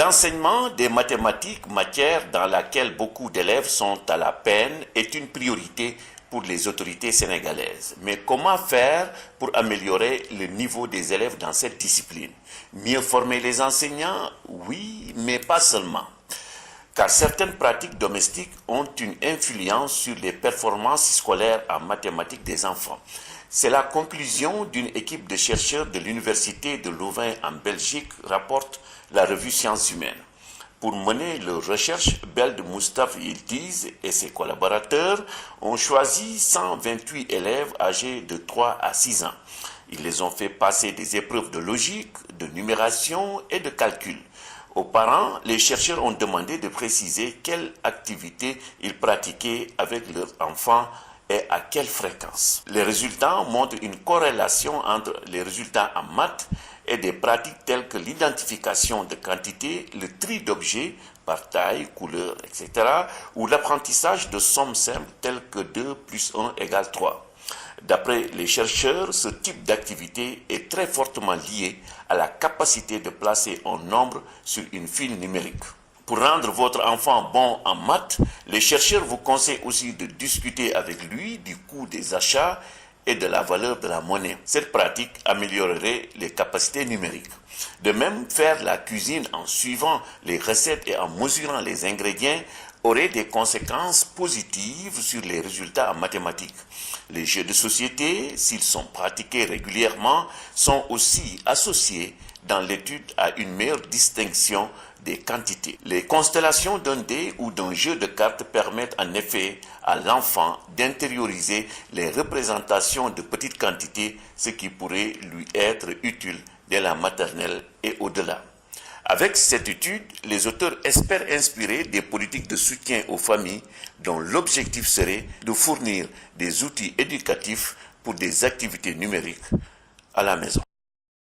L'enseignement des mathématiques, matière dans laquelle beaucoup d'élèves sont à la peine, est une priorité pour les autorités sénégalaises. Mais comment faire pour améliorer le niveau des élèves dans cette discipline? Mieux former les enseignants? Oui, mais pas seulement. Car certaines pratiques domestiques ont une influence sur les performances scolaires en mathématiques des enfants. C'est la conclusion d'une équipe de chercheurs de l'université de Louvain en Belgique, rapporte la revue Sciences Humaines. Pour mener leurs recherches, Beld Moustapha Yildiz et ses collaborateurs ont choisi 128 élèves âgés de 3 à 6 ans. Ils les ont fait passer des épreuves de logique, de numération et de calcul. Aux parents, les chercheurs ont demandé de préciser quelle activité ils pratiquaient avec leurs enfants et à quelle fréquence. Les résultats montrent une corrélation entre les résultats en maths et des pratiques telles que l'identification de quantités, le tri d'objets par taille, couleur, etc., ou l'apprentissage de sommes simples telles que 2 plus 1 égale 3. D'après les chercheurs, ce type d'activité est très fortement lié à la capacité de placer un nombre sur une file numérique. Pour rendre votre enfant bon en maths, les chercheurs vous conseillent aussi de discuter avec lui du coût des achats et de la valeur de la monnaie. Cette pratique améliorerait les capacités numériques. De même, faire la cuisine en suivant les recettes et en mesurant les ingrédients aurait des conséquences positives sur les résultats en mathématiques. Les jeux de société, s'ils sont pratiqués régulièrement, sont aussi associés dans l'étude à une meilleure distinction des quantités. Les constellations d'un dé ou d'un jeu de cartes permettent en effet à l'enfant d'intérioriser les représentations de petites quantités, ce qui pourrait lui être utile dès la maternelle et au-delà. Avec cette étude, les auteurs espèrent inspirer des politiques de soutien aux familles dont l'objectif serait de fournir des outils éducatifs pour des activités numériques à la maison.